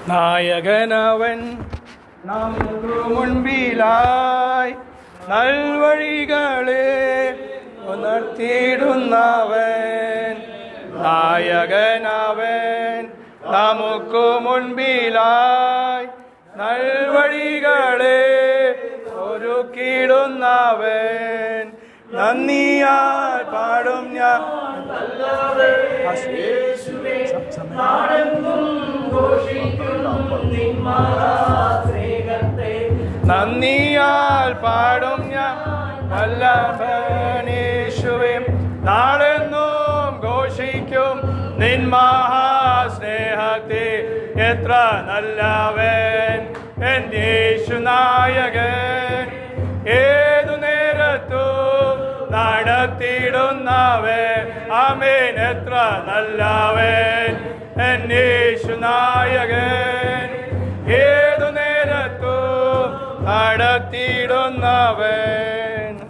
നായകനവൻ നമുക്ക് മുൻപിലായി നൽവഴികളെ ഉണർത്തിയിടുന്നവൻ. നായകനവൻ നമുക്ക് മുൻപിലായി നൽവഴികളെ ഒരുക്കിയിടുന്നവൻ. നന്ദിയാൽ പാടും ഞാൻ നന്ദിയാൽ പാടും ഞാൻ വല്ലഭനേശുവേ. നാളെന്നും ഘോഷിക്കും നിൻ മഹാസ്നേഹത്തെ. എത്ര നല്ലവൻ എൻ യേശുനായകൻ. ഏതു നേരത്തും നടത്തിയിടുന്നവൻ. ആമേൻ. എത്ര നല്ലവൻ എൻ യേശുനായകൻ. ഏതു നേരത്തും നടത്തിയിടുന്നവൻ.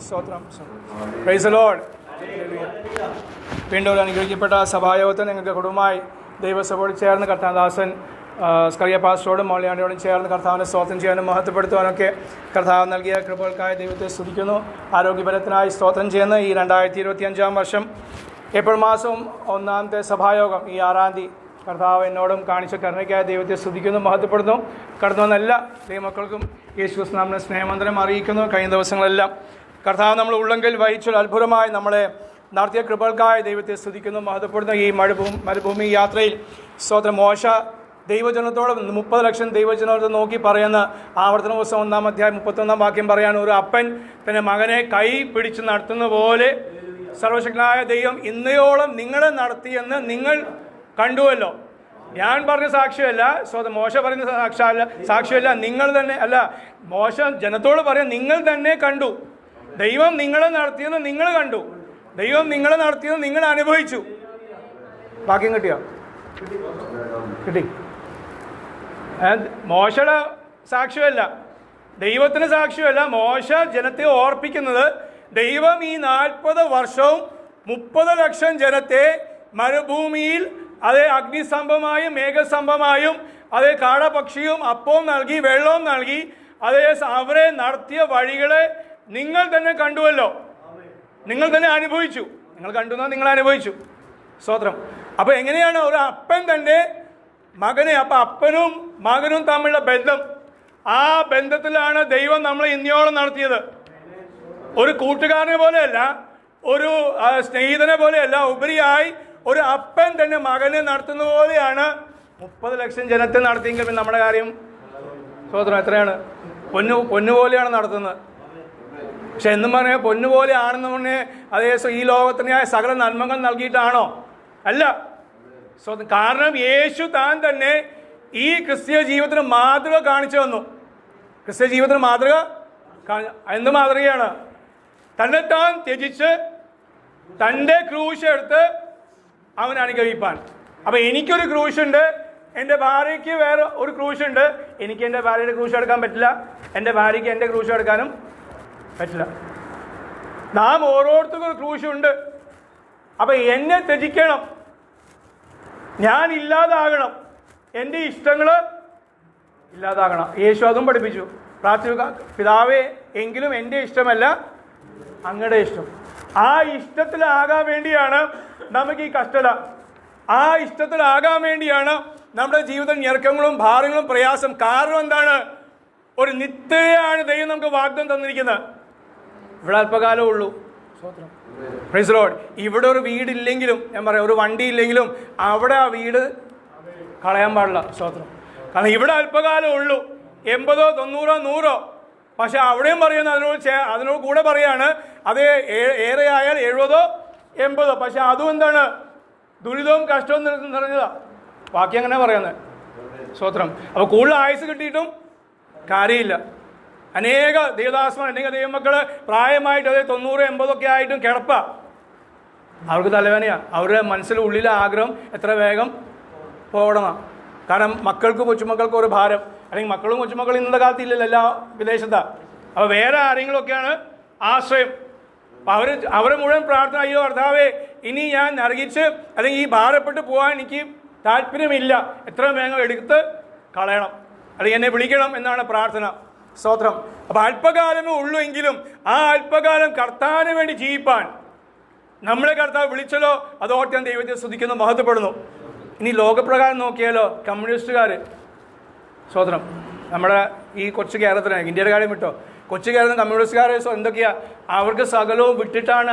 സ്തോത്രം. Price the Lord. വീണ്ടും അനുഗ്രഹിക്കപ്പെട്ട സഭായോഗത്തിൽ നിങ്ങൾക്ക് കുടുംബമായി ദൈവസഭയോട് ചേർന്ന് കർത്താദാസൻ സ്കറിയ പാസ്റ്ററോടും മൗലിയാണ്ടിയോടും ചേർന്ന് കർത്താവിനെ സ്തോത്രം ചെയ്യാനും മഹത്വപ്പെടുത്തുവാനൊക്കെ കർത്താവ് നൽകിയ കൃപകൾക്കായി ദൈവത്തെ സ്തുതിക്കുന്നു. ആരോഗ്യബലത്തിനായി സ്തോത്രം ചെയ്യുന്ന ഈ 2025 വർഷം ഏപ്രിൽ മാസം 1-ാമത്തെ സഭായോഗം ഈ 6-ാം തീയതി കർത്താവ് എന്നോടും കാണിച്ച കരുണയ്ക്കായി ദൈവത്തെ സ്തുതിക്കുന്നു, മഹത്വപ്പെടുന്നു. കടന്നു വന്ന എല്ലാ ദൈവമക്കൾക്കും യേശുക്രിസ്തു നാമത്തിൽ സ്നേഹവന്ദനം അറിയിക്കുന്നു. കഴിഞ്ഞ ദിവസങ്ങളെല്ലാം കർത്താവ് നമ്മൾ ഉള്ളെങ്കിൽ വഹിച്ചൊരു അത്ഭുതമായി നമ്മളെ നടത്തിയ കൃപകൾക്കായി ദൈവത്തെ സ്തുതിക്കുന്നു, മഹത്വപ്പെടുന്നു. ഈ മരുഭൂമി യാത്രയിൽ സ്തോത്രം മോശ ദൈവജനത്തോട് 30 ലക്ഷം ദൈവജനത്തെ നോക്കി പറയുന്ന ആവർത്തന പുസ്തകം 1-ാം അധ്യായം 31-ാം വാക്യം പറയാണ്, ഒരു അപ്പൻ തന്റെ മകനെ കൈ പിടിച്ച് നടത്തുന്ന പോലെ സർവശക്തനായ ദൈവം ഇന്നയോളം നിങ്ങളെ നടത്തിയെന്ന് നിങ്ങൾ കണ്ടുവല്ലോ. ഞാൻ പറഞ്ഞ സാക്ഷ്യമല്ല, മോശ പറയുന്ന സാക്ഷ്യമല്ല, നിങ്ങൾ തന്നെ അല്ല, മോശ ജനത്തോട് പറയാം, നിങ്ങൾ തന്നെ കണ്ടു. ദൈവം നിങ്ങളെ നടത്തിയെന്ന് നിങ്ങൾ കണ്ടു. ദൈവം നിങ്ങളെ നടത്തിയെന്ന് നിങ്ങൾ അനുഭവിച്ചു. വാക്യം കിട്ടിയോ? കിട്ടി. മോശയുടെ സാക്ഷ്യമല്ല, ദൈവത്തിന് സാക്ഷ്യമല്ല. മോശ ജനത്തെ ഓർപ്പിക്കുന്നത് ദൈവം ഈ 40 വർഷവും 30 ലക്ഷം ജനത്തെ മരുഭൂമിയിൽ അതേ അഗ്നിസ്തംഭമായും മേഘസ്തംഭമായും അതേ കാടപക്ഷിയും അപ്പവും നൽകി വെള്ളവും നൽകി അതേ അവരെ നടത്തിയ വഴികളെ നിങ്ങൾ തന്നെ കണ്ടുവല്ലോ, നിങ്ങൾ തന്നെ അനുഭവിച്ചു. നിങ്ങൾ കണ്ടുവന്നാൽ നിങ്ങൾ അനുഭവിച്ചു. സ്തോത്രം. അപ്പൊ എങ്ങനെയാണ് ഒരു അപ്പൻ തന്റെ മകനെ, അപ്പൊ അപ്പനും മകനും തമ്മിലുള്ള ബന്ധം, ആ ബന്ധത്തിലാണ് ദൈവം നമ്മളെ ഇന്നയോളം നടത്തിയത്. ഒരു കൂട്ടുകാരനെ പോലെയല്ല, ഒരു സ്നേഹിതനെ പോലെയല്ല, ഉപരിയായി ഒരു അപ്പൻ തന്നെ മകനെ നടത്തുന്ന പോലെയാണ് 30 ലക്ഷം ജനത്തെ നടത്തിയെങ്കിൽ നമ്മുടെ കാര്യം സ്തോത്രം എത്രയാണ്? പൊന്നുപോലെയാണ് നടത്തുന്നത്. പക്ഷെ എന്നും പറഞ്ഞാൽ പൊന്നുപോലെ ആണെന്ന് പറഞ്ഞ് അതേ ഈ ലോകത്തിനായ സകല നന്മകൾ നൽകിയിട്ടാണോ? അല്ല. കാരണം യേശു താൻ തന്നെ ഈ ക്രിസ്തീയ ജീവിതത്തിന് മാതൃക കാണിച്ചു തന്നു. ക്രിസ്തീയ ജീവിതത്തിന് മാതൃക എന്ത് മാതൃകയാണ്? തന്നെ താൻ ത്യജിച്ച് തൻ്റെ ക്രൂശ് എടുത്ത് അവൻ അനുഗ്രഹിപ്പാൻ. അപ്പൊ എനിക്കൊരു ക്രൂശുണ്ട്, എൻ്റെ ഭാര്യയ്ക്ക് വേറെ ഒരു ക്രൂശുണ്ട്. എനിക്ക് എൻ്റെ ഭാര്യയുടെ ക്രൂശ് എടുക്കാൻ പറ്റില്ല, എൻ്റെ ഭാര്യയ്ക്ക് എൻ്റെ ക്രൂശ് എടുക്കാനും പറ്റില്ല. നാം ഓരോരുത്തർക്കും ഒരു ക്രൂശുണ്ട്. അപ്പൊ എന്നെ ത്യജിക്കണം, ഞാൻ ഇല്ലാതാകണം, എൻ്റെ ഇഷ്ടങ്ങള് ഇല്ലാതാകണം. യേശു അതും പഠിപ്പിച്ചു. പ്രാർത്ഥിക്കുക, പിതാവേ എങ്കിലും എൻ്റെ ഇഷ്ടമല്ല അങ്ങയുടെ ഇഷ്ടം. ആ ഇഷ്ടത്തിലാകാൻ വേണ്ടിയാണ് നമുക്ക് ഈ കഷ്ടത. ആ ഇഷ്ടത്തിലാകാൻ വേണ്ടിയാണ് നമ്മുടെ ജീവിതം ഞെരുക്കങ്ങളും ഭാരങ്ങളും പ്രയാസം. കാരണം എന്താണ്? ഒരു നിത്യതയാണ് ദൈവം നമുക്ക് വാഗ്ദാനം തന്നിരിക്കുന്നത്. ഇവിടെ അല്പകാലമേ ഉള്ളൂ. Price the Lord. ഇവിടെ ഒരു വീടില്ലെങ്കിലും, ഞാൻ പറയാം, ഒരു വണ്ടി ഇല്ലെങ്കിലും അവിടെ ആ വീട് കളയാൻ പാടില്ല. സ്തോത്രം. കാരണം ഇവിടെ അല്പകാലം ഉള്ളൂ. 80, 90, 100. പക്ഷെ അവിടെയും പറയുന്നത് അതിനോട് കൂടെ പറയാണ്, അത് ഏറെ ആയാൽ 70, 80. പക്ഷെ അതും എന്താണ്? ദുരിതവും കഷ്ടവും നിറഞ്ഞതാ. ബാക്കി അങ്ങനെ പറയുന്നത്. സ്തോത്രം. അപ്പൊ കൂടുതൽ ആയുസ് കിട്ടിയിട്ടും കാര്യമില്ല. അനേക ദേവദാസന്മാർ, അനേക ദൈവമക്കള് പ്രായമായിട്ട് അതേ 90, 80 ആയിട്ടും കിടപ്പ. അവർക്ക് തലവേദനയാ. അവരുടെ മനസ്സിൽ ഉള്ളിലെ ആഗ്രഹം എത്ര വേഗം പോകണം. കാരണം മക്കൾക്ക് കൊച്ചുമക്കൾക്ക് ഒരു ഭാരം, അല്ലെങ്കിൽ മക്കളും കൊച്ചുമക്കളും ഇന്നത്തെ കാലത്ത് ഇല്ലല്ലോ, എല്ലാ വിദേശത്താണ്. അപ്പോൾ വേറെ ആരെങ്കിലുമൊക്കെയാണ് ആശ്രയം. അപ്പം അവരെ മുഴുവൻ പ്രാർത്ഥന, അയ്യോ കർത്താവേ ഇനി ഞാൻ നരകിച്ച് അല്ലെങ്കിൽ ഈ ഭാരപ്പെട്ട് പോകാൻ എനിക്ക് താല്പര്യമില്ല, എത്ര വേഗം എടുത്ത് കളയണം, അല്ലെങ്കിൽ എന്നെ വിളിക്കണം എന്നാണ് പ്രാർത്ഥന. സ്തോത്രം. അപ്പം അല്പകാലമേ ഉള്ളൂ എങ്കിലും ആ അല്പകാലം കർത്താവിന് വേണ്ടി ജീവിപ്പാൻ നമ്മളെ കർത്താവ് വിളിച്ചല്ലോ, അതോട്ട് ഞാൻ ദൈവത്തെ സ്തുതിക്കുന്നു, മഹത്വപ്പെടുന്നു. ഇനി ലോകപ്രകാരം നോക്കിയാലോ, കമ്മ്യൂണിസ്റ്റുകാർ, സ്തോത്രം, നമ്മുടെ ഈ കൊച്ചു കേരളത്തിലാണ്, ഇന്ത്യയുടെ കാര്യം വിട്ടോ, കൊച്ചു കേരളം കമ്മ്യൂണിസ്റ്റുകാർ എന്തൊക്കെയാ, അവർക്ക് സകലവും വിട്ടിട്ടാണ്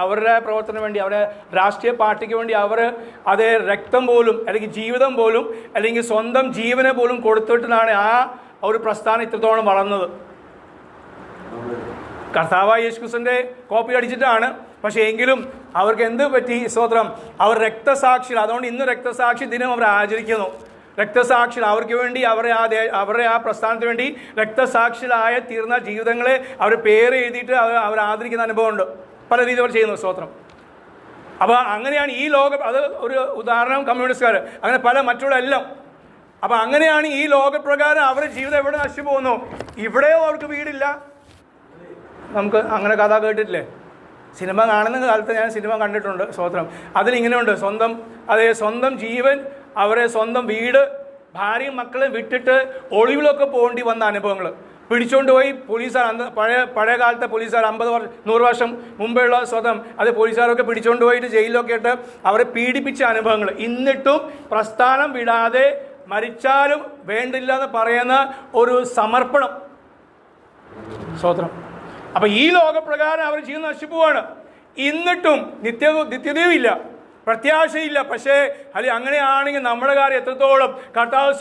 അവരുടെ പ്രവർത്തനം വേണ്ടി, അവരുടെ രാഷ്ട്രീയ പാർട്ടിക്ക് വേണ്ടി അവർ അതേ രക്തം പോലും അല്ലെങ്കിൽ ജീവിതം പോലും അല്ലെങ്കിൽ സ്വന്തം ജീവനെ പോലും കൊടുത്തിട്ടാണ് ആ ഒരു പ്രസ്ഥാനം ഇത്രത്തോളം വളർന്നത്. കർത്താവായ യേശുക്രിസ്തുവിന്റെ കോപ്പി അടിച്ചിട്ടാണ്. പക്ഷേ എങ്കിലും അവർക്ക് എന്ത് പറ്റി? സ്തോത്രം, അവർ രക്തസാക്ഷികൾ. അതുകൊണ്ട് ഇന്ന് രക്തസാക്ഷി ദിനം അവർ ആചരിക്കുന്നു. രക്തസാക്ഷികൾ, അവർക്ക് വേണ്ടി അവരുടെ ആ പ്രസ്ഥാനത്തിന് വേണ്ടി രക്തസാക്ഷികളായ തീർന്ന ജീവിതങ്ങളെ അവർ പേര് എഴുതിയിട്ട് അവർ ആദരിക്കുന്ന അനുഭവമുണ്ട്. പല രീതി അവർ ചെയ്യുന്നു. സ്തോത്രം. അപ്പോൾ അങ്ങനെയാണ് ഈ ലോകം, അത് ഒരു ഉദാഹരണം കമ്മ്യൂണിസ്റ്റുകാർ, അങ്ങനെ പല മറ്റുള്ള എല്ലാം. അപ്പം അങ്ങനെയാണ് ഈ ലോകപ്രകാരം അവരുടെ ജീവിതം എവിടെ നശിച്ചു പോകുന്നു. ഇവിടെയോ അവർക്ക് വീടില്ല. നമുക്ക് അങ്ങനെ കഥ കേട്ടിട്ടില്ലേ? സിനിമ കാണുന്ന കാലത്ത് ഞാൻ സിനിമ കണ്ടിട്ടുണ്ട്. സ്തോത്രം. അതിലിങ്ങനെയുണ്ട്, സ്വന്തം ജീവൻ, അവരെ സ്വന്തം വീട്, ഭാര്യയും മക്കളെ വിട്ടിട്ട് ഒളിവിലൊക്കെ പോകേണ്ടി വന്ന അനുഭവങ്ങൾ. പിടിച്ചുകൊണ്ട് പോയി പോലീസുകാർ, പഴയ കാലത്തെ പോലീസുകാർ 100 വർഷം മുമ്പെയുള്ള സ്വതം അത് പോലീസുകാരൊക്കെ പിടിച്ചുകൊണ്ട് പോയിട്ട് ജയിലിലൊക്കെ ഇട്ട് അവരെ പീഡിപ്പിച്ച അനുഭവങ്ങൾ. എന്നിട്ടും പ്രസ്ഥാനം വിടാതെ മരിച്ചാലും വേണ്ടില്ല എന്ന് പറയുന്ന ഒരു സമർപ്പണം. സ്തോത്രം. അപ്പം ഈ ലോകപ്രകാരം അവർ ജീവിതം നശിപ്പോവാണ്. എന്നിട്ടും നിത്യതയും ഇല്ല, പ്രത്യാശയില്ല. പക്ഷേ അങ്ങനെയാണെങ്കിൽ നമ്മുടെ കാര്യം എത്രത്തോളം കർത്താവ്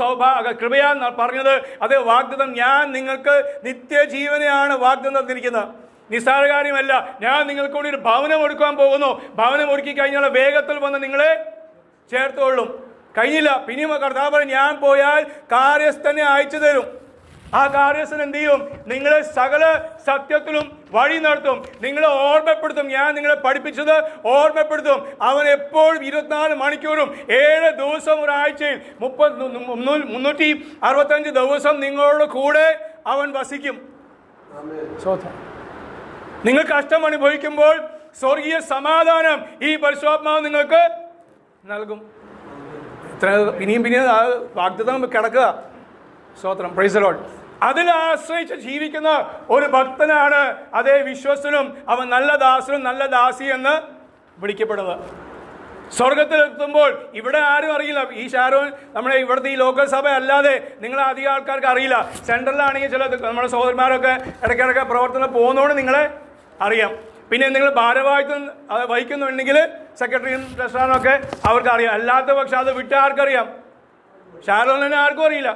കൃപയാ പറഞ്ഞത്, അതേ വാഗ്ദത്തം, ഞാൻ നിങ്ങൾക്ക് നിത്യജീവനെയാണ് വാഗ്ദത്തം തന്നിരിക്കുന്നത്. നിസ്സാര കാര്യമല്ല. ഞാൻ നിങ്ങൾക്ക് കൂടി ഒരു ഭവനം ഒരുക്കാൻ പോകുന്നു. ഭവനം ഒരുക്കി കഴിഞ്ഞാൽ വേഗത്തിൽ വന്ന് നിങ്ങളെ ചേർത്തോളും. കഴിഞ്ഞില്ല, പിന്നെയും കർത്താവ് പറയും, ഞാൻ പോയാൽ കാര്യസ്ഥനെ അയച്ചു തരും. ആ കാര്യസ്ഥൻ എന്ത് ചെയ്യും? നിങ്ങളെ സകല സത്യത്തിലും വഴി നടത്തും, നിങ്ങളെ ഓർമ്മപ്പെടുത്തും. ഞാൻ നിങ്ങളെ പഠിപ്പിച്ചത് ഓർമ്മപ്പെടുത്തും. അവൻ എപ്പോഴും 24 മണിക്കൂറും 7 ദിവസം ഒരാഴ്ചയിൽ 365 ദിവസം നിങ്ങളുടെ കൂടെ അവൻ വസിക്കും. നിങ്ങൾ കഷ്ടം അനുഭവിക്കുമ്പോൾ സ്വർഗീയ സമാധാനം ഈ പരിശുദ്ധാത്മാവ് നിങ്ങൾക്ക് നൽകും. പിന്നെയും വാഗ്ദത്തം കിടക്കുക. സ്തോത്രം. Price the Lord. അതിൽ ആശ്രയിച്ച് ജീവിക്കുന്ന ഒരു ഭക്തനാണ് അതേ വിശ്വസ്തനും അവൻ നല്ല ദാസനും നല്ല ദാസി എന്ന് വിളിക്കപ്പെടുന്നത്. സ്വർഗത്തിലെത്തുമ്പോൾ ഇവിടെ ആരും അറിയില്ല. ഈ ഷാരോൺ നമ്മുടെ ഇവിടുത്തെ ഈ ലോക്കൽ സഭ അല്ലാതെ നിങ്ങളെ അധികം ആൾക്കാർക്ക് അറിയില്ല. സെൻട്രലിലാണെങ്കിൽ ചില നമ്മുടെ സഹോദരന്മാരൊക്കെ ഇടയ്ക്കിടയ്ക്ക് പ്രവർത്തനം പോകുന്നതുകൊണ്ട് നിങ്ങളെ അറിയാം. പിന്നെ നിങ്ങൾ ഭാരവാഹിത്വം വഹിക്കുന്നുണ്ടെങ്കിൽ സെക്രട്ടറിയും ട്രഷററും ഒക്കെ അവർക്ക് അറിയാം. അല്ലാത്ത പക്ഷെ അത് വിട്ട ആർക്കറിയാം? ഷാരോണിനെ ആർക്കും അറിയില്ല.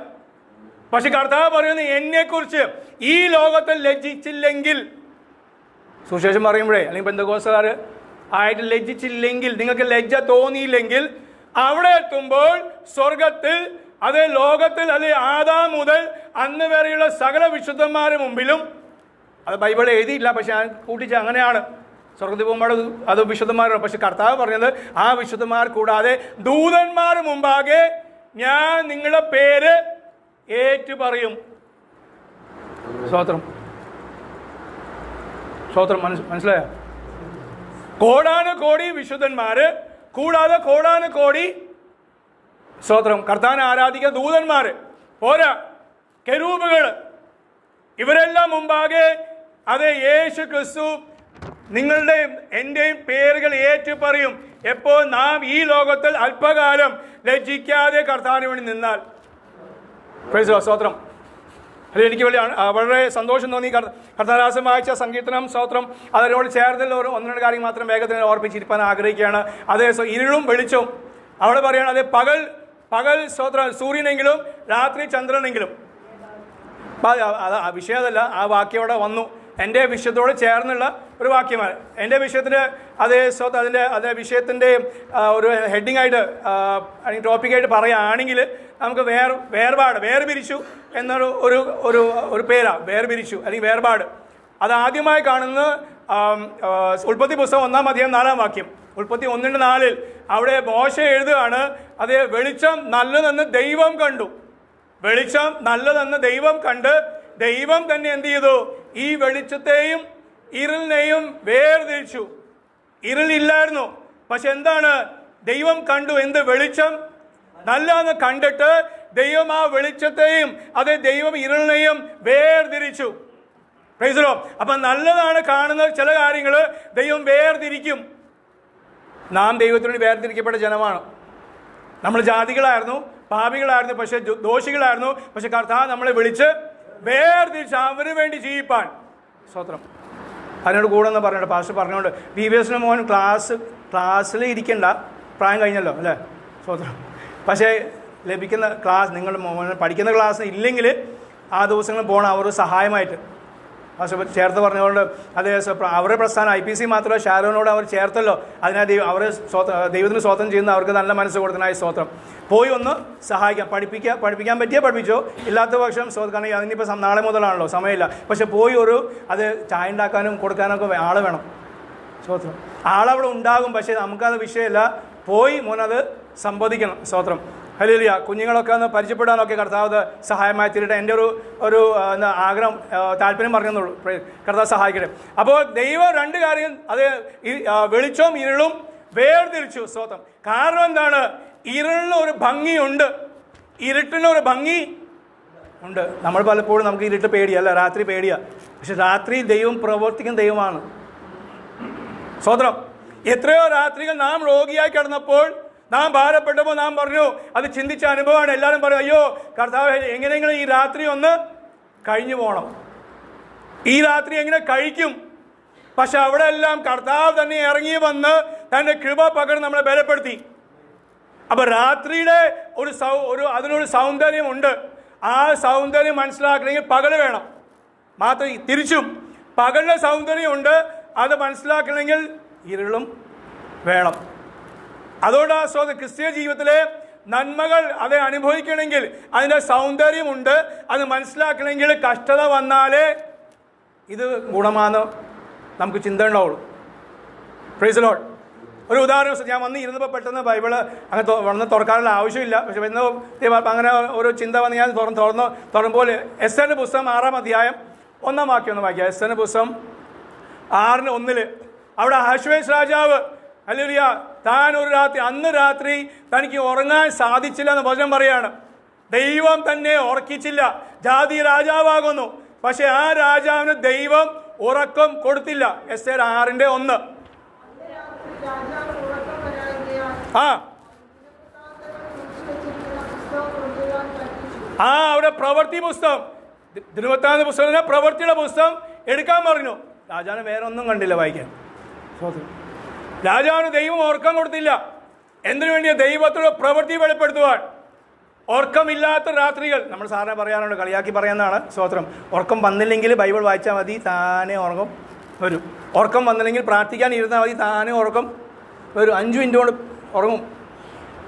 പക്ഷെ കർത്താവ് പറയുന്നത്, എന്നെക്കുറിച്ച് ഈ ലോകത്തിൽ ലജ്ജിച്ചില്ലെങ്കിൽ, സുശേഷം പറയുമ്പോഴേ അല്ലെങ്കിൽ പെന്തക്കോസ്തുകാർ ആയിട്ട് ലജ്ജിച്ചില്ലെങ്കിൽ, നിങ്ങൾക്ക് ലജ്ജ തോന്നിയില്ലെങ്കിൽ, അവിടെ എത്തുമ്പോൾ സ്വർഗത്തിൽ അതേ ലോകത്തിൽ അതേ ആദാം മുതൽ അന്ന് വരെയുള്ള സകല വിശുദ്ധന്മാരുടെ മുമ്പിലും, അത് ബൈബിളിൽ എഴുതിയില്ല, പക്ഷെ ഞാൻ കൂട്ടിച്ച അങ്ങനെയാണ്, സ്വർഗത്തിൽ പോകുമ്പോൾ അത് വിശുദ്ധന്മാരാണ്. പക്ഷെ കർത്താവ് പറഞ്ഞത് ആ വിശുദ്ധന്മാർ കൂടാതെ ദൂതന്മാർ മുമ്പാകെ ഞാൻ നിങ്ങളുടെ പേര് ഏറ്റു പറയും. സ്തോത്രം. സ്തോത്രം. മനസ്സിലായോ? കോടാനുകോടി വിശുദ്ധന്മാര് കൂടാതെ കോടാനുകോടി സ്തോത്രം കർത്താവിനെ ആരാധിക്കുന്ന ദൂതന്മാര് പോരാ, കെരൂബുകള്, ഇവരെല്ലാം മുമ്പാകെ അതേ യേശു ക്രിസ്തു നിങ്ങളുടെയും എൻ്റെയും പേരുകൾ ഏറ്റു പറയും. എപ്പോൾ നാം ഈ ലോകത്തിൽ അല്പകാലം ലജ്ജിക്കാതെ കർത്താവിന് വേണ്ടി നിന്നാൽ. Price the Lord. സ്തോത്രം. എനിക്ക് വളരെ സന്തോഷം തോന്നി. കർത്താദാസൻ വായിച്ച സങ്കീർത്തനം, സ്തോത്രം, അതിനോട് ചേർന്നുള്ള ഒരു 1-2 കാര്യം മാത്രം വേഗത്തിൽ ഓർപ്പിച്ചിരിക്കാൻ ആഗ്രഹിക്കുകയാണ്. അതേ ഇരുളും വെളിച്ചവും അവിടെ പറയുകയാണ്. അതേ പകൽ സ്തോത്രം സൂര്യനെങ്കിലും രാത്രി ചന്ദ്രനെങ്കിലും. ആ വിഷയം അതല്ല, ആ വാക്യം അവിടെ വന്നു. എൻ്റെ വിഷയത്തോട് ചേർന്നുള്ള ഒരു വാക്യമാണ്. എൻ്റെ വിഷയത്തിൻ്റെ അതേ അതേ വിഷയത്തിൻ്റെ ഒരു ഹെഡിങ് ആയിട്ട് അല്ലെങ്കിൽ ടോപ്പിക്കായിട്ട് പറയുകയാണെങ്കിൽ നമുക്ക് വേർപിരിച്ചു എന്നൊരു ഒരു പേരാണ്. വേർപിരിച്ചു അല്ലെങ്കിൽ വേർപാട്. അത് ആദ്യമായി കാണുന്നത് ഉൽപ്പത്തി പുസ്തകം 1-ാം അധ്യായം 4-ാം വാക്യം. ഉൽപ്പത്തി 1:4 അവിടെ മോശ എഴുതുകയാണ്, അതേ വെളിച്ചം നല്ലതെന്ന് ദൈവം കണ്ടു. വെളിച്ചം നല്ലതെന്ന് ദൈവം കണ്ട് ദൈവം തന്നെ എന്ത് ചെയ്തു? ഈ വെളിച്ചത്തെയും ഇരുളിനെയും വേർതിരിച്ചു. ഇരുളില്ലായിരുന്നു, പക്ഷെ എന്താണ്? ദൈവം കണ്ടു എന്ത്? വെളിച്ചം നല്ലതെന്ന് കണ്ടിട്ട് ദൈവം ആ വെളിച്ചത്തെയും അതേ ദൈവം ഇരുളിനെയും വേർതിരിച്ചു. Price the Lord. അപ്പൊ നല്ലതാണ് കാണുന്ന ചില കാര്യങ്ങൾ ദൈവം വേർതിരിക്കും. നാം ദൈവത്തിനോട് വേർതിരിക്കപ്പെട്ട ജനമാണ്. നമ്മൾ ജാതികളായിരുന്നു, പാപികളായിരുന്നു, പക്ഷെ ദോഷികളായിരുന്നു. പക്ഷെ കർത്താവ് നമ്മളെ വിളിച്ച് വേർതിരിച്ച് അവന് വേണ്ടി ജീവിപ്പാൻ. സ്തോത്രം. അതിനോട് കൂടെ ഒന്ന് പറഞ്ഞോണ്ട് പാസ്റ്റർ പറഞ്ഞുകൊണ്ട് VBS മോൻ ക്ലാസ്സിൽ ഇരിക്കേണ്ട പ്രായം കഴിഞ്ഞല്ലോ അല്ലേ? സ്തോത്രം. പക്ഷേ ലഭിക്കുന്ന ക്ലാസ് നിങ്ങൾ പഠിക്കുന്ന ക്ലാസ് ഇല്ലെങ്കിൽ ആ ദിവസങ്ങളിൽ പോകണം അവർ സഹായമായിട്ട്. ചേർത്ത് പറഞ്ഞുകൊണ്ട് അതേ അവരുടെ പ്രസ്ഥാനം IPC മാത്രമല്ല, ഷാരോനോട് അവർ ചേർത്തല്ലോ. അതിനാ അവരെ ദൈവത്തിന് സ്വതന്ത്രം ചെയ്യുന്ന അവർക്ക് നല്ല മനസ്സ് കൊടുത്തനായി സ്തോത്രം. പോയി ഒന്ന് സഹായിക്കാം. പഠിപ്പിക്കാൻ പറ്റിയാൽ പഠിപ്പിച്ചോ, ഇല്ലാത്ത പക്ഷം കാരണം അതിനിപ്പോൾ നാളെ മുതലാണല്ലോ, സമയമില്ല. പക്ഷെ പോയി അത് ചായ ഉണ്ടാക്കാനും കൊടുക്കാനൊക്കെ ആൾ വേണം. സ്തോത്രം. ആളവിടെ ഉണ്ടാകും, പക്ഷേ നമുക്കത് വിഷയമല്ല. പോയി മോനത് സംബോധിക്കണം. സ്തോത്രം. ഹല്ലേലൂയ. കുഞ്ഞുങ്ങളൊക്കെ ഒന്ന് പരിചയപ്പെടാനൊക്കെ കർത്താവ് സഹായമായി തീരട്ടെ. എൻ്റെ ഒരു ആഗ്രഹം, താല്പര്യം പറഞ്ഞെന്നുള്ളൂ. കർത്താവ് സഹായിക്കട്ടെ. അപ്പോൾ ദൈവം രണ്ട് കാര്യം, അത് വെളിച്ചവും ഇരുളും വേർതിരിച്ചു. സ്തോത്രം. കാരണം എന്താണ്? ഇരുളിന് ഒരു ഭംഗിയുണ്ട്, ഇരുട്ടിന് ഒരു ഭംഗി ഉണ്ട്. നമ്മൾ പലപ്പോഴും നമുക്ക് ഇരുട്ട് പേടിയല്ല, രാത്രി പേടിയാ. പക്ഷെ രാത്രി ദൈവം പ്രവർത്തിക്കുന്ന ദൈവമാണ്. സ്തോത്രം. എത്രയോ രാത്രികൾ നാം രോഗിയായി കിടന്നപ്പോൾ, നാം ഭാരപ്പെട്ടപ്പോൾ നാം പറഞ്ഞു, അത് ചിന്തിച്ച അനുഭവമാണ്. എല്ലാവരും പറയും, അയ്യോ കർത്താവ് എങ്ങനെയെങ്കിലും ഈ രാത്രി ഒന്ന് കഴിഞ്ഞു പോകണം, ഈ രാത്രി എങ്ങനെ കഴിക്കും. പക്ഷെ അവിടെ എല്ലാം കർത്താവ് തന്നെ ഇറങ്ങി വന്ന് തൻ്റെ കൃപ പകർന്ന് നമ്മളെ ബലപ്പെടുത്തി. അപ്പൊ രാത്രിയുടെ അതിനൊരു സൗന്ദര്യമുണ്ട്. ആ സൗന്ദര്യം മനസ്സിലാക്കണമെങ്കിൽ പകല് വേണം. മാത്രം തിരിച്ചും പകലിൻ്റെ സൗന്ദര്യമുണ്ട്, അത് മനസ്സിലാക്കണമെങ്കിൽ ഇരുളും വേണം. അതുകൊണ്ട് ക്രിസ്തീയ ജീവിതത്തിലെ നന്മകൾ അത് അനുഭവിക്കണമെങ്കിൽ അതിൻ്റെ സൗന്ദര്യമുണ്ട്. അത് മനസ്സിലാക്കണമെങ്കിൽ കഷ്ടത വന്നാലേ ഇത് ഗുണമാണെന്ന് നമുക്ക് ചിന്ത ഉണ്ടാവുള്ളൂ. Price the Lord. ഒരു ഉദാഹരണം, ഞാൻ വന്ന് ഇരുന്നപ്പോൾ പെട്ടെന്ന് ബൈബിള് അങ്ങനെ വന്ന് തുറക്കാനുള്ള ആവശ്യമില്ല. പക്ഷെ അങ്ങനെ ഒരു ചിന്ത വന്ന് ഞാൻ തുറന്നുമ്പോൾ എസ്തേറിന്റെ പുസ്തകം 6-ാം അധ്യായം 1-ാം വാക്യം ഒന്ന് വായിക്കാം. എസ്തേറിന്റെ പുസ്തകം 6:1 അവിടെ അഹശ്വേരോശ് രാജാവ്, ഹല്ലേലൂയ, താൻ അന്ന് രാത്രി തനിക്ക് ഉറങ്ങാൻ സാധിച്ചില്ല എന്ന് വചനം പറയാണ്. ദൈവം തന്നെ ഉറക്കിച്ചില്ല. ജാതി രാജാവാകുന്നു, പക്ഷെ ആ രാജാവിന് ദൈവം ഉറക്കം കൊടുത്തില്ല. എസ്തേർ 6:1. അവിടെ പ്രവൃത്തി പുസ്തകം, ദിനവൃത്താന്ത പുസ്തകം, പ്രവൃത്തിയുടെ പുസ്തകം എടുക്കാൻ പറഞ്ഞു. രാജാവിന് വേറെ ഒന്നും കണ്ടില്ല വായിക്കാൻ. രാജാവിന് ദൈവം ഉറക്കം കൊടുത്തില്ല. എന്തിനു വേണ്ടിയ? ദൈവത്തോട് പ്രവൃത്തി വെളിപ്പെടുത്തുവാൻ. ഉറക്കമില്ലാത്ത രാത്രികൾ നമ്മൾ സാറിനെ പറയാറുണ്ട്, കളിയാക്കി പറയാനാണ്. സ്തോത്രം. ഉറക്കം വന്നില്ലെങ്കിൽ ബൈബിൾ വായിച്ചാൽ മതി, താനെ ഉറക്കം വരും. ഉറക്കം വന്നില്ലെങ്കിൽ പ്രാർത്ഥിക്കാൻ ഇരുന്നാൽ മതി, താനെ ഉറക്കം വരും. 5 മിനിറ്റ് കൊണ്ട് ഉറങ്ങും.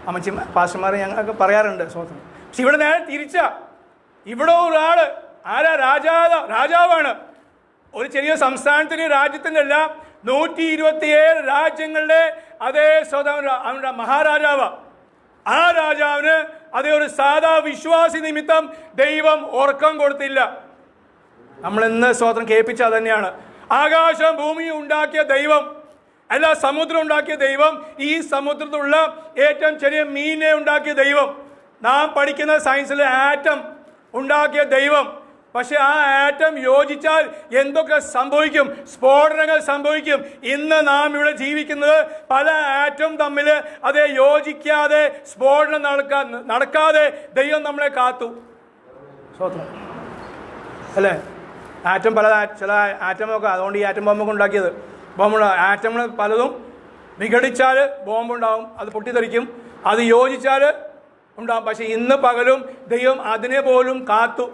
അമ്മച്ചി പാസ്റ്റർമാർ ഞങ്ങളൊക്കെ പറയാറുണ്ട്. സ്തോത്രം. പക്ഷെ ഇവിടെ നേരെ തിരിച്ചാ. ഇവിടെ ഒരാള് ആരാ? രാജാവാണ്. ഒരു ചെറിയ സംസ്ഥാനത്തിന്, രാജ്യത്തിൻ്റെ അല്ല, 127 രാജ്യങ്ങളുടെ അതേ അവരുടെ മഹാരാജാവ്. ആ രാജാവിന് അതേ ഒരു സാധാ വിശ്വാസി നിമിത്തം ദൈവം ഉറക്കം കൊടുത്തില്ല. നമ്മളിന്ന് സ്തോത്രം കേൾപ്പിച്ച തന്നെയാണ്. ആകാശം ഭൂമിയും ഉണ്ടാക്കിയ ദൈവം, അല്ല സമുദ്രം ഉണ്ടാക്കിയ ദൈവം, ഈ സമുദ്രത്തിലുള്ള ഏറ്റവും ചെറിയ മീനെ ഉണ്ടാക്കിയ ദൈവം, നാം പഠിക്കുന്ന സയൻസിലെ ആറ്റം ഉണ്ടാക്കിയ ദൈവം. പക്ഷെ ആ ആറ്റം യോജിച്ചാൽ എന്തൊക്കെ സംഭവിക്കും? സ്ഫോടനങ്ങൾ സംഭവിക്കും. ഇന്ന് നാം ഇവിടെ ജീവിക്കുന്നത് പല ആറ്റം തമ്മിൽ അതേ യോജിക്കാതെ സ്ഫോടനം നടക്കാതെ ദൈവം നമ്മളെ കാത്തു. അല്ലേ? ആറ്റം ചില ആറ്റമൊക്കെ, അതുകൊണ്ട് ഈ ആറ്റം ബോംബൊക്കെ ഉണ്ടാക്കിയത്. ആറ്റങ്ങൾ പലതും വിഘടിച്ചാൽ ബോംബുണ്ടാവും, അത് പൊട്ടിത്തെറിക്കും. അത് യോജിച്ചാൽ ഉണ്ടാവും. പക്ഷെ ഇന്ന് പകലും ദൈവം അതിനെ പോലും കാത്തു.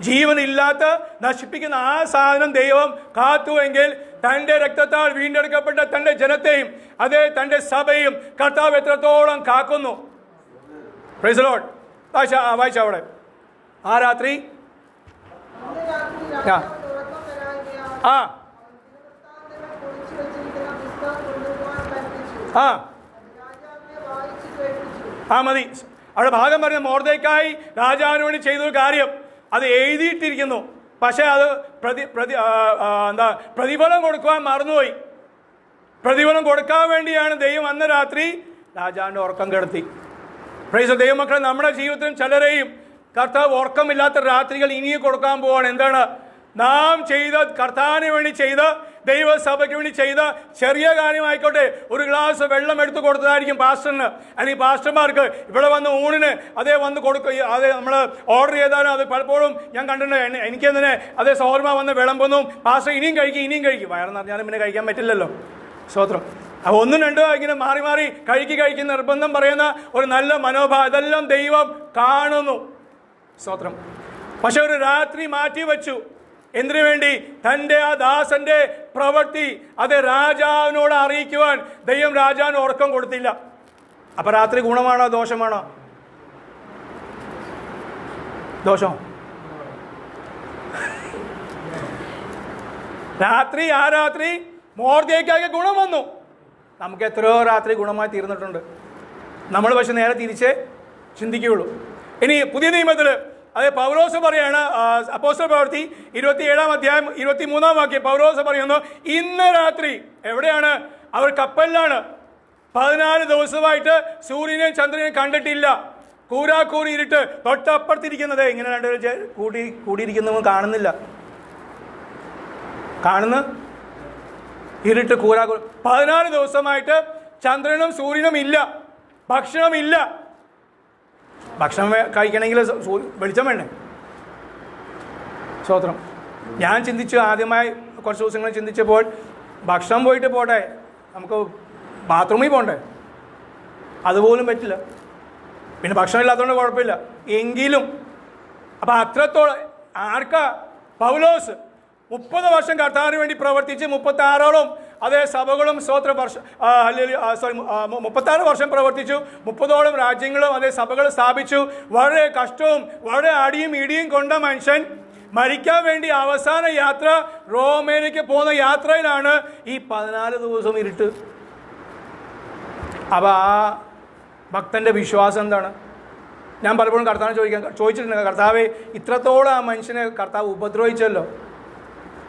ജീവനില്ലാത്ത നശിപ്പിക്കുന്ന ആ സാധനം ദൈവം കാത്തുവെങ്കിൽ തൻ്റെ രക്തത്താൽ വീണ്ടെടുക്കപ്പെട്ട തൻ്റെ ജനത്തെയും അതേ തൻ്റെ സഭയും കർത്താവ് എത്രത്തോളം കാക്കുന്നു. Praise the lord. വായിച്ച അവിടെ ആ രാത്രി മതി. അവിടെ ഭാഗം പറഞ്ഞ മൊർദെഖായി രാജാവിന് വേണ്ടി ചെയ്തൊരു കാര്യം അത് എഴുതിയിട്ടിരിക്കുന്നു. പക്ഷെ അത് പ്രതിഫലം കൊടുക്കുവാൻ മറന്നുപോയി. പ്രതിഫലം കൊടുക്കാൻ വേണ്ടിയാണ് ദൈവം അന്ന് രാത്രി രാജാവിൻ്റെ ഉറക്കം കെടുത്തി. പ്രൈസ് ദൈവമക്കളെ, നമ്മുടെ ജീവിതത്തിലും ചിലരെയും കർത്താവ് ഉറക്കമില്ലാത്ത രാത്രികൾ ഇനിയും കൊടുക്കാൻ പോവാണ്. എന്താണ്? നാം ചെയ്ത, കർത്താവിന് വേണ്ടി ചെയ്ത, ദൈവസഭയ്ക്ക് വേണ്ടി ചെയ്ത ചെറിയ കാര്യമായിക്കോട്ടെ, ഒരു ഗ്ലാസ് വെള്ളം എടുത്ത് കൊടുത്തതായിരിക്കും പാസ്റ്ററിന് അല്ലെങ്കിൽ പാസ്റ്റർമാർക്ക് ഇവിടെ വന്ന് ഊണിന് അതേ വന്ന് കൊടുക്കുക. അതേ നമ്മൾ ഓർഡർ ചെയ്താലും അത് പലപ്പോഴും ഞാൻ കണ്ടിട്ടുണ്ട്. എനിക്കെന്തിനെ അതേ സഹോദരന്മാർ വന്ന് വിളമ്പൊന്നു, പാസ്റ്റർ ഇനിയും കഴിക്കും. വയറെന്ന് പറഞ്ഞാലും പിന്നെ കഴിക്കാൻ പറ്റില്ലല്ലോ. സ്തോത്രം. അപ്പോൾ ഒന്നും രണ്ടോ ഇങ്ങനെ മാറി മാറി കഴിക്കുന്ന നിർബന്ധം പറയുന്ന ഒരു നല്ല മനോഭാവം, ഇതെല്ലാം ദൈവം കാണുന്നു. സ്തോത്രം. പക്ഷെ ഒരു രാത്രി മാറ്റി വെച്ചു. എന്തിനു വേണ്ടി? തൻ്റെ ആ ദാസന്റെ പ്രവൃത്തി അത് രാജാവിനോട് അറിയിക്കുവാൻ ദൈവം രാജാവിന് ഉറക്കം കൊടുത്തില്ല. അപ്പൊ രാത്രി ഗുണമാണോ ദോഷമാണോ? ദോഷം. രാത്രി ആ രാത്രി മോർദ്ദെഖായിക്ക് ഗുണം വന്നു. നമുക്ക് എത്രയോ രാത്രി ഗുണമായി തീർന്നിട്ടുണ്ട്. നമ്മൾ പക്ഷെ നേരെ തിരിച്ചേ ചിന്തിക്കുകയുള്ളൂ. ഇനി പുതിയ നിയമത്തിൽ അതെ പൗലോസ് പറയാണ്, അപ്പോസ്തല പ്രവൃത്തി 27-ാം അധ്യായം 23-ാം വാക്യം പൗലോസ് പറയുന്നു, ഇന്ന് രാത്രി എവിടെയാണ്? അവർ കപ്പലിലാണ്. 14 ദിവസമായിട്ട് സൂര്യനെയും ചന്ദ്രനെയും കണ്ടിട്ടില്ല. കൂരാക്കൂരി ഇരുട്ട്. തൊട്ടപ്പുറത്തിരിക്കുന്നത് ഇങ്ങനെ രണ്ടുപേരും കൂടിയിരിക്കുന്നവൻ കാണുന്നില്ല. കാണുന്ന ഇരുട്ട് കൂരാക്കൂരി. 14 ദിവസമായിട്ട് ചന്ദ്രനും സൂര്യനും ഇല്ല, ഭക്ഷണമില്ല. ഭക്ഷണം കഴിക്കണമെങ്കിൽ വെളിച്ചം വേണ്ടേ? സ്തോത്രം. ഞാൻ ചിന്തിച്ചു, ആദ്യമായി കുറച്ച് ദിവസങ്ങൾ ചിന്തിച്ചപ്പോൾ, ഭക്ഷണം പോയിട്ട് പോട്ടെ, നമുക്ക് ബാത്റൂമിൽ പോകണ്ടേ? അതുപോലും പറ്റില്ല. പിന്നെ ഭക്ഷണം ഇല്ലാത്തതുകൊണ്ട് കുഴപ്പമില്ല എങ്കിലും. അപ്പം അത്രത്തോളം ആർക്കാ? പൗലോസ് 30 വർഷം കർത്താവിന് വേണ്ടി പ്രവർത്തിച്ച് 36ഓളം അതേ സഭകളും 36 വർഷം പ്രവർത്തിച്ചു. 30ഓളം രാജ്യങ്ങളും അതേ സഭകൾ സ്ഥാപിച്ചു. വളരെ കഷ്ടവും വളരെ അടിയും ഇടിയും കൊണ്ട മനുഷ്യൻ മരിക്കാൻ വേണ്ടി അവസാന യാത്ര റോമയിലേക്ക് പോകുന്ന യാത്രയിലാണ് ഈ 14 ദിവസം ഇരുട്ട്. അപ്പം ആ ഭക്തന്റെ വിശ്വാസം എന്താണ്? ഞാൻ പലപ്പോഴും കർത്താവിനെ ചോദിച്ചിട്ടുണ്ട്, കർത്താവേ, ഇത്രത്തോളം ആ മനുഷ്യനെ കർത്താവ് ഉപദ്രവിച്ചല്ലോ.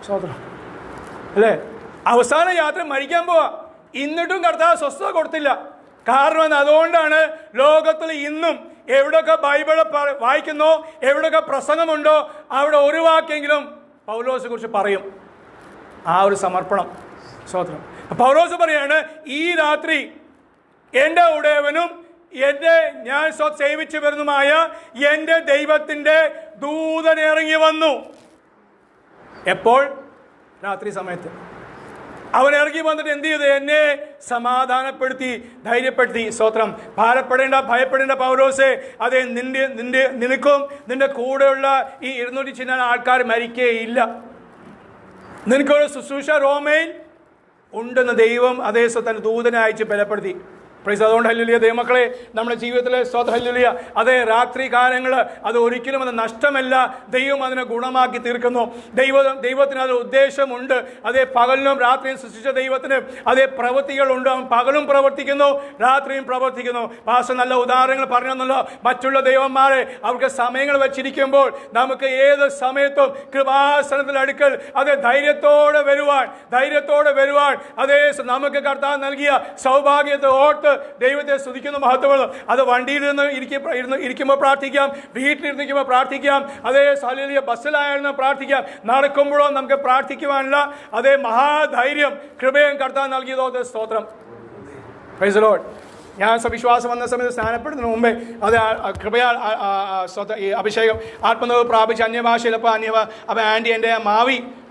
സ്തോത്രം അല്ലേ? അവസാന യാത്ര മരിക്കാൻ പോവാ, എന്നിട്ടും കർത്താവ് സ്വസ്ഥത കൊടുത്തില്ല. കാരണം അതുകൊണ്ടാണ് ലോകത്തിൽ ഇന്നും എവിടെയൊക്കെ ബൈബിൾ വായിക്കുന്നോ, എവിടെയൊക്കെ പ്രസംഗമുണ്ടോ, അവിടെ ഒരു വാക്കെങ്കിലും പൗലോസിനെ കുറിച്ച് പറയും. ആ ഒരു സമർപ്പണം. സ്തോത്രം. പൗലോസ് പറയാണ്, ഈ രാത്രി എൻ്റെ ഉടയവനും ഞാൻ സേവിച്ചു വരുന്നതുമായ എൻ്റെ ദൈവത്തിൻ്റെ ദൂതൻ ഇറങ്ങി വന്നു. എപ്പോൾ? രാത്രി സമയത്ത്. അവൻ ഇറങ്ങി വന്നിട്ട് എന്ത് ചെയ്തു? എന്നെ സമാധാനപ്പെടുത്തി, ധൈര്യപ്പെടുത്തി. സ്തോത്രം. ഭാരപ്പെടേണ്ട, ഭയപ്പെടേണ്ട പൗലോസേ, അതെ, നിനക്കും നിന്റെ കൂടെയുള്ള ഈ 200 ചില ആൾക്കാർ മരിക്കേയില്ല. നിനക്കൊരു ശുശ്രൂഷ റോമയിൽ ഉണ്ടെന്ന് ദൈവം അതേ തന്റെ ദൂതനെ അയച്ച് ബലപ്പെടുത്തി. പ്രൈസ്. അതുകൊണ്ട് ഹല്ലേലൂയ ദൈവമക്കളെ, നമ്മുടെ ജീവിതത്തിലെ സ്തോത്രം ഹല്ലേലൂയ, അതേ രാത്രി കാലങ്ങൾ അത് ഒരിക്കലും അത് നഷ്ടമല്ല. ദൈവം അതിനെ ഗുണമാക്കി തീർക്കുന്നു. ദൈവത്തിന് അത് ഉദ്ദേശമുണ്ട്. അതേ പകലിനും രാത്രിയും സൃഷ്ടിച്ച ദൈവത്തിന് അതേ പ്രവൃത്തികളുണ്ട്. അവൻ പകലും പ്രവർത്തിക്കുന്നു, രാത്രിയും പ്രവർത്തിക്കുന്നു. പാസ്റ്റർ നല്ല ഉദാഹരണങ്ങൾ പറഞ്ഞല്ലോ. മറ്റുള്ള ദൈവന്മാരെ അവർക്ക് സമയങ്ങൾ വെച്ചിരിക്കുമ്പോൾ നമുക്ക് ഏത് സമയത്തും കൃപാസനത്തിൽ അടുക്കൽ അതേ ധൈര്യത്തോടെ വരുവാൻ അതേ നമുക്ക് കർത്താവ് നൽകിയ സൗഭാഗ്യത്തെ ഓർത്ത് ദൈവത്തെ സ്തുതിക്കുന്ന മഹത്വം. അത് വണ്ടിയിൽ നിന്ന് ഇരിക്കുമ്പോൾ പ്രാർത്ഥിക്കാം, വീട്ടിലിരിക്കുമ്പോൾ പ്രാർത്ഥിക്കാം, അതേ ഹല്ലേലൂയ ബസ്സിലായിരുന്നു പ്രാർത്ഥിക്കാം. നടക്കുമ്പോഴോ നമുക്ക് പ്രാർത്ഥിക്കുവാനുള്ള അതേ മഹാധൈര്യം കൃപയും കർത്താവ് നൽകിയതോ സ്തോത്രം. Price the Lord. ഞാൻ വിശ്വാസം വന്ന സമയത്ത് സ്നാനപ്പെടുന്നതിന് മുമ്പേ അത് കൃപയാൽ ഈ അഭിഷേകം ആത്മനിർഭർ പ്രാപിച്ച് അന്യഭാഷയിൽ അപ്പോൾ ആൻറ്റി എൻ്റെ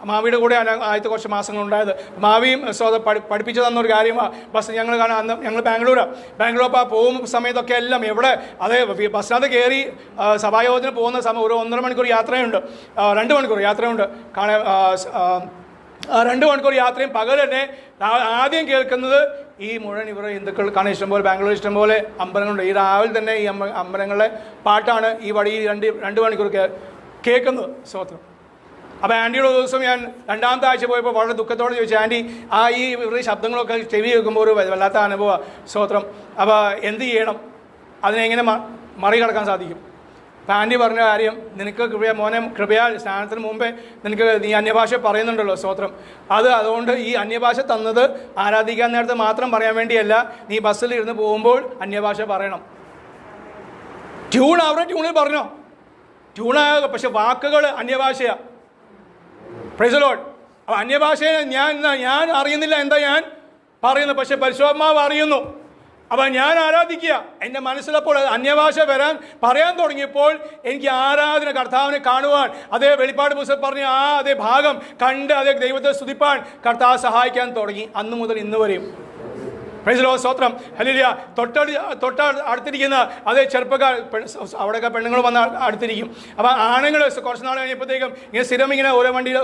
മാവിയുടെ കൂടെ ആദ്യത്തെ കുറച്ച് മാസങ്ങളുണ്ടായത്. മാവിയും പഠിപ്പിച്ചു തന്നൊരു കാര്യമാണ്. ബസ് ഞങ്ങൾ കാണാൻ അന്ന് ഞങ്ങൾ ബാംഗ്ലൂർ അപ്പോൾ പോകുന്ന സമയത്തൊക്കെ എല്ലാം എവിടെ അതേ ബസ്സിനകത്ത് കയറി സഭായോഗത്തിന് പോകുന്ന സമയം ഒരു 1.5 മണിക്കൂർ യാത്രയുണ്ട്, 2 മണിക്കൂർ യാത്രയുണ്ട്. 2 മണിക്കൂർ യാത്രയും പകൽ തന്നെ ആദ്യം കേൾക്കുന്നത് ഈ മുഴുവൻ ഇവരുടെ ഹിന്ദുക്കൾ കാണാൻ ഇഷ്ടംപോലെ ബാംഗ്ലൂർ ഇഷ്ടംപോലെ അമ്പലങ്ങളുണ്ട്. ഈ രാവിലെ തന്നെ ഈ അമ്പലങ്ങളിലെ പാട്ടാണ് ഈ വഴി 2 മണിക്കൂർ കേൾക്കുന്നത്. സ്തോത്രം. അപ്പോൾ ആൻറ്റിയുടെ ദിവസം ഞാൻ 2ാമത്തെ ആഴ്ച പോയപ്പോൾ വളരെ ദുഃഖത്തോടെ ചോദിച്ചു, ആൻറ്റി ഈ ഇവരുടെ ശബ്ദങ്ങളൊക്കെ ചെവി കേൾക്കുമ്പോൾ ഒരു വല്ലാത്ത അനുഭവമാണ്. സ്തോത്രം. അപ്പോൾ എന്ത് ചെയ്യണം? അതിനെങ്ങനെ മറികടക്കാൻ സാധിക്കും? അപ്പം ആൻറ്റി പറഞ്ഞ കാര്യം, നിനക്ക് കൃപയാൽ സ്നാനത്തിന് മുമ്പേ നീ അന്യഭാഷ പറയുന്നുണ്ടല്ലോ. സ്തോത്രം. അതുകൊണ്ട് ഈ അന്യഭാഷ തന്നത് ആരാധിക്കാൻ നേരത്തെ മാത്രം പറയാൻ വേണ്ടിയല്ല, നീ ബസ്സിൽ ഇരുന്ന് പോകുമ്പോൾ അന്യഭാഷ പറയണം. ട്യൂൺ അവരുടെ ട്യൂണിൽ പറഞ്ഞോ, ട്യൂണായ, പക്ഷെ വാക്കുകൾ അന്യഭാഷയാണ്. Price the Lord. അപ്പോൾ അന്യഭാഷയെ ഞാൻ അറിയുന്നില്ല എന്താ ഞാൻ പറയുന്നത്, പക്ഷെ പരിശുദ്ധാത്മാവ് അറിയുന്നു. അപ്പം ഞാൻ ആരാധിക്കുക. എൻ്റെ മനസ്സിലപ്പോൾ അന്യഭാഷ പറയാൻ തുടങ്ങിയപ്പോൾ എനിക്ക് ആരാധന, കർത്താവിനെ കാണുവാൻ, അതേ വെളിപ്പാട് പുസ്തകം പറഞ്ഞ അതേ ഭാഗം കണ്ട് അതേ ദൈവത്തെ സ്തുതിപ്പാൻ കർത്താവ് സഹായിക്കാൻ തുടങ്ങി. അന്ന് മുതൽ ഇന്ന് വരെയും. പ്രൈസ് ദി ലോർഡ്, സ്തോത്രം, ഹല്ലേലൂയ. അടുത്തിരിക്കുന്ന അതേ ചെറുപ്പക്കാർ, അവിടെയൊക്കെ പെണ്ണുങ്ങൾ വന്ന് അടുത്തിരിക്കും. അപ്പോൾ ആണുങ്ങൾ കുറച്ച് നാൾ കഴിഞ്ഞപ്പോഴത്തേക്കും ഇങ്ങനെ സ്ഥിരം ഇങ്ങനെ ഓരോ വണ്ടിയിൽ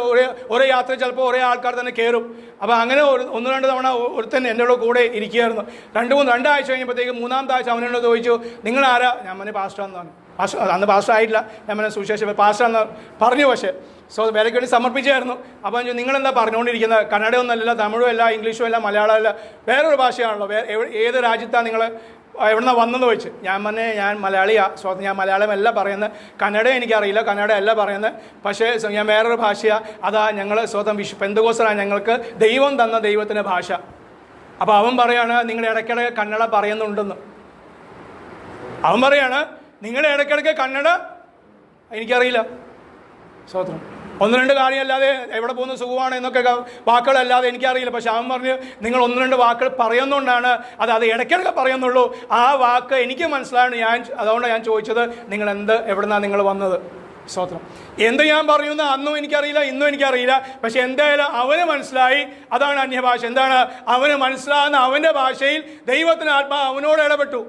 ഓരോ യാത്ര ചിലപ്പോൾ ഒരേ ആൾക്കാർ തന്നെ കയറും. അപ്പോൾ അങ്ങനെ 1-2 തവണ ഒരുത്തൻ എൻ്റെ കൂടെ ഇരിക്കുകയായിരുന്നു. 2 ആഴ്ച കഴിഞ്ഞപ്പോഴത്തേക്കും 3-ാമത്തെ ആഴ്ച അവനോട് ചോദിച്ചു, നിങ്ങൾ ആരാ? ഞാൻ പറഞ്ഞ പാസ്റ്ററാന്ന് പറഞ്ഞു. അന്ന് പാസ്റ്റർ ആയിട്ടില്ല, ഞാൻ പറഞ്ഞ സുവിശേഷം പാസ്റ്ററാന്ന് പറഞ്ഞു. പക്ഷേ വിലയ്ക്ക് വേണ്ടി സമർപ്പിച്ചായിരുന്നു. അപ്പോൾ നിങ്ങളെന്താ പറഞ്ഞുകൊണ്ടിരിക്കുന്നത്? കന്നഡയൊന്നുമല്ല, തമിഴും അല്ല, ഇംഗ്ലീഷും അല്ല, മലയാളമല്ല, വേറൊരു ഭാഷയാണല്ലോ. ഏത് രാജ്യത്താണ് നിങ്ങൾ എവിടെ വന്നെന്ന് ചോദിച്ചു. ഞാൻ മലയാളിയാണ്. ഞാൻ മലയാളമല്ല പറയുന്നത്, കന്നഡ എനിക്കറിയില്ല, കന്നഡ അല്ല പറയുന്നത്, പക്ഷേ ഞാൻ വേറൊരു ഭാഷയാണ്. അതാ ഞങ്ങൾ പെന്തക്കോസ്തലാണ്, ഞങ്ങൾക്ക് ദൈവം തന്ന ദൈവത്തിൻ്റെ ഭാഷ. അപ്പോൾ അവൻ പറയാണ്, നിങ്ങൾ ഇടയ്ക്കിടയ്ക്ക് കന്നഡ പറയുന്നുണ്ടെന്ന്. അവൻ പറയാണ്, നിങ്ങൾ ഇടയ്ക്കിടയ്ക്ക് കന്നഡ എനിക്കറിയില്ല. സ്വതന്ത്രം 1-2 കാര്യമല്ലാതെ എവിടെ പോകുന്ന സുഖമാണ് എന്നൊക്കെ വാക്കുകളല്ലാതെ എനിക്കറിയില്ല. പക്ഷെ അവൻ പറഞ്ഞ്, നിങ്ങൾ 1-2 വാക്കുകൾ പറയുന്നതുകൊണ്ടാണ് അത് ഇടയ്ക്കിടയ്ക്ക് പറയുന്നുള്ളൂ. ആ വാക്ക് എനിക്ക് മനസ്സിലാണ്. അതുകൊണ്ടാണ് ഞാൻ ചോദിച്ചത്, നിങ്ങൾ എവിടുന്നാണ് നിങ്ങൾ വന്നത്? സ്തോത്രം. എന്ത് ഞാൻ പറയുന്ന അന്നും എനിക്കറിയില്ല, ഇന്നും എനിക്കറിയില്ല. പക്ഷെ എന്തായാലും അവന് മനസ്സിലായി. അതാണ് അന്യഭാഷ. എന്താണ് അവന് മനസ്സിലാകുന്ന അവൻ്റെ ഭാഷയിൽ ദൈവത്തിന് ആത്മാവ് അവനോട് ഇടപെട്ടു.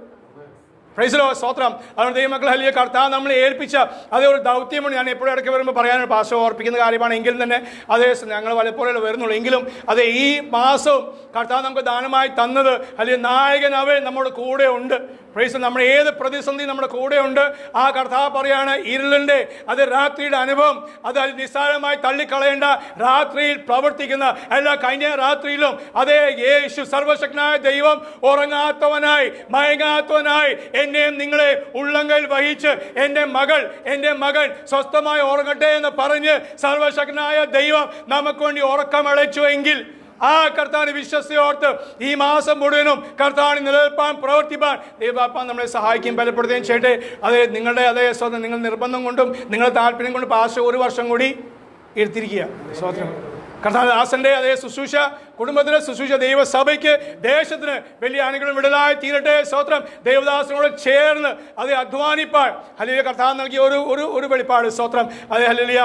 പ്രൈസ് ദി ലോർഡ്, സ്തോത്രം. അതുകൊണ്ട് ദൈവമക്കളെ, ഹല്ലേലൂയ, കർത്താവ് നമ്മളെ ഏൽപ്പിച്ച അതേ ഒരു ദൗത്യമാണ്. ഞാൻ എപ്പോഴും ഇടയ്ക്ക് വരുമ്പോൾ പറയാനൊരു പാസ്റ്റർ ഓർപ്പിക്കുന്ന കാര്യമാണ്. എങ്കിലും തന്നെ അതേ ഞങ്ങൾ വലപ്പോഴേ വരുന്നുള്ളൂ. എങ്കിലും അതെ ഈ മാസവും കർത്താവ് നമുക്ക് ദാനമായി തന്നത്, അല്ലെങ്കിൽ നായകൻ അവൻ നമ്മുടെ കൂടെ ഉണ്ട്. പ്രൈസ്. നമ്മുടെ ഏത് പ്രതിസന്ധി നമ്മുടെ കൂടെ ഉണ്ട്. ആ കർത്താവ് പറയാണ്, ഇരുളിൻ്റെ അത് രാത്രിയുടെ അനുഭവം അത് നിസ്സാരമായി തള്ളിക്കളയേണ്ട. രാത്രിയിൽ പ്രവർത്തിക്കുന്ന കഴിഞ്ഞ രാത്രിയിലും അതേ യേശു സർവശക്തനായ ദൈവം ഉറങ്ങാത്തവനായി മയങ്ങാത്തവനായി എന്നെയും നിങ്ങളെ ഉള്ളങ്കയിൽ വഹിച്ച് എൻ്റെ മകൻ സ്വസ്ഥമായി ഉറങ്ങട്ടെ എന്ന് പറഞ്ഞ് സർവശക്തനായ ദൈവം നമുക്ക് വേണ്ടി ഉറക്കമടച്ചു എങ്കിൽ ആ കർത്താവിനെ വിശ്വസിയോർത്ത് ഈ മാസം മുഴുവനും കർത്താവിന് നിലനിൽപ്പാൻ പ്രവർത്തിപ്പാൻ ദൈവാത്മാ നമ്മളെ സഹായിക്കും, ബലപ്പെടുത്തുകയും ചെയ്യട്ടെ. നിങ്ങളുടെ സ്വന്തം നിങ്ങൾ നിർബന്ധം കൊണ്ടും നിങ്ങളുടെ താല്പര്യം കൊണ്ടും പാസ്റ്റർ 1 വർഷം കൂടി എടുത്തിരിക്കുക. സ്വതന്ത്രം. കർത്താവ് ദാസന്റെ ശുശ്രൂഷ, കുടുംബത്തിലെ ശുശ്രൂഷ, ദൈവസഭയ്ക്ക്, ദേശത്തിന് വലിയ അനുഗ്രഹം വിടലായി തീരട്ടെ. സ്തോത്രം. ദൈവദാസനോട് ചേർന്ന് അധ്വാനിപ്പാൻ ഹല്ലേലൂയ കർത്താവ് നൽകിയ ഒരു വെളിപ്പാട്. സ്തോത്രം. ഹല്ലേലൂയ.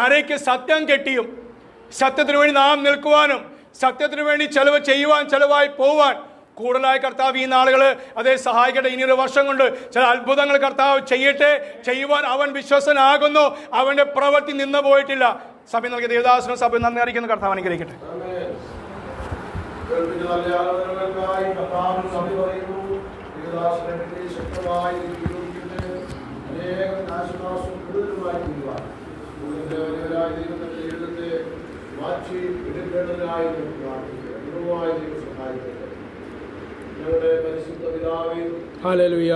അരയ്ക്ക് സത്യം കെട്ടിയും സത്യത്തിന് വേണ്ടി നാം നിൽക്കുവാനും സത്യത്തിന് വേണ്ടി ചെലവായി പോവാൻ കൂടുതലായി കർത്താവ് ഈ നാളുകൾ സഹായിക്കട്ടെ. ഇനിയൊരു വർഷം കൊണ്ട് ചില അത്ഭുതങ്ങൾ കർത്താവ് ചെയ്യുവാൻ അവൻ വിശ്വസനാകുന്നു. അവന്റെ പ്രവൃത്തി നിന്ന് പോയിട്ടില്ല. സഭ നൽകിയ ദേവദാസനും സഭ നന്ദി അറിയിക്കുന്ന കർത്താവ് അനുഗ്രഹിക്കട്ടെ. ഹല്ലേലൂയ.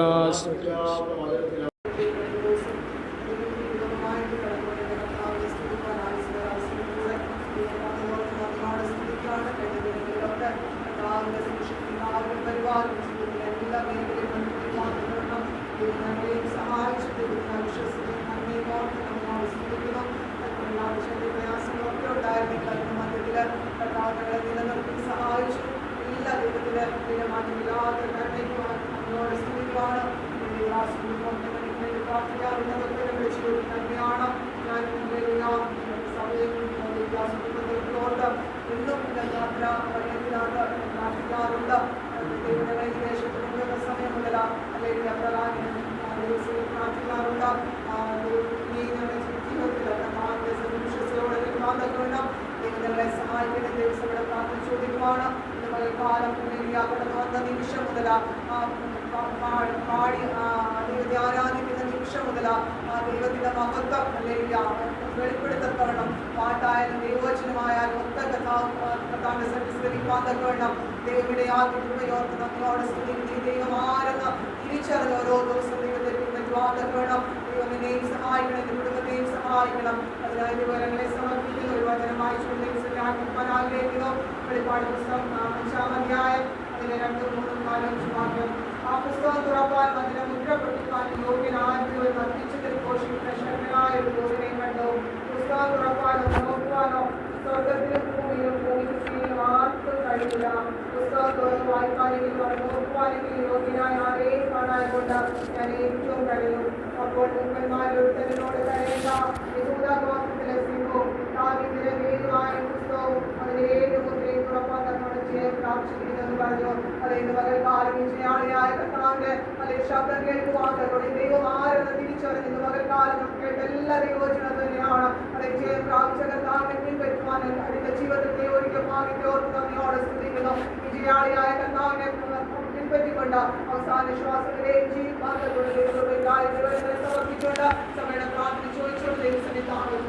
ആരാധിക്കുന്ന നിമിഷം മുതൽ ദൈവത്തിന്റെ മഹത്വം വെളിപ്പെടുത്തപ്പെടണം. പാട്ടായാലും ദൈവവചനമായാലും ഒത്ത കഥാന്റെ സത്യസ്കരിക്കാൻ തക്കവണ്ണം ദൈവയുടെ ആത്മയോർത്ത് നന്ദിയോടെ സ്തുതിക്കുന്ന ദൈവം ആരെന്ന് തിരിച്ചറിഞ്ഞ ഓരോ ദിവസം ദൈവത്തെ പിൻപറ്റുവാൻ തക്കവണ്ണം ദൈവം എന്നെയും സഹായിക്കണം, എന്റെ കുടുംബത്തെയും സഹായിക്കണം. അതിനായി വിവരങ്ങളെ സമർപ്പിക്കുന്ന ഒരു വചനമായി ചൂണ്ടിക്കാൻ ആഗ്രഹിക്കുന്നു. വെളിപ്പാട് പുസ്തകം 5-ാം അധ്യായം അതിലെ 2, 3, 4 വാക്യം ആ പുസ്തകം തുറപ്പാൻ അതിനെ മുദ്ര പൊട്ടിക്കാൻ യോഗ്യനായിരുന്നു എന്ന് അത്യുച്ചത്തിൽ ഘോഷിക്കുന്ന ശക്തനായ ഒരു യോഗ്യനെയും കണ്ടു. പുസ്തകം തുറപ്പാനോ നോക്കുവാനോ സ്വർഗത്തിലും ഭൂമിയിലും ഭൂമിക്കും ആർക്കും കഴിയില്ല. പുസ്തകം തുറന്ന് വായിക്കാനെങ്കിലും അത് നോക്കുവാനെങ്കിലും യോഗ്യനായ ആരെയും കാണാനുകൊണ്ട് ഞാൻ ഏറ്റവും കഴിയും. അപ്പോൾ മുമ്പന്മാരൊരുത്തനോട് കരയുക, യഹൂദഗോത്രത്തിലെ സിംഹവും ദാവീദിന്റെ വേരുമായ പുസ്തകവും അതിന്റെ 7 മുദ്രയും തുറപ്പാൻ തന്നോട് ജയം പ്രാപിച്ചിരിക്കുന്നെന്ന് പറഞ്ഞു. അത് ഇന്ന് പകൽക്കാലം വിജയാളിയായ കർത്താവിന്റെ അതേ ശബ്ദം കേൾക്കുവാൻ ദൈവം ആരെന്ന് തിരിച്ചറിഞ്ഞ് ഇന്ന് പകൽക്കാലം നമുക്ക് കേട്ട എല്ലാ ദൈവവചനം തന്നെയാണ്. അതേ ജയം പ്രാപിച്ച കർത്താവിനെ പിൻപറ്റുവാൻ അതിന്റെ ജീവിതത്തെ ഒരിക്കൽ ഭാഗ്യത്തെ ഓർത്ത് നന്ദിയോടെ സ്തുതിക്കുന്നു. വിജയാളിയായ കർത്താവിനെ പിൻപറ്റിക്കൊണ്ട് അവസാന ശ്വാസങ്ങളെയും ജീവിതമാർഗ്ഗങ്ങളുടെ ദൈവങ്ങളെ സമർപ്പിച്ചുകൊണ്ട് സമയം പ്രാർത്ഥന ചോദിച്ചുകൊണ്ട് ദൈവസന്നിധാനം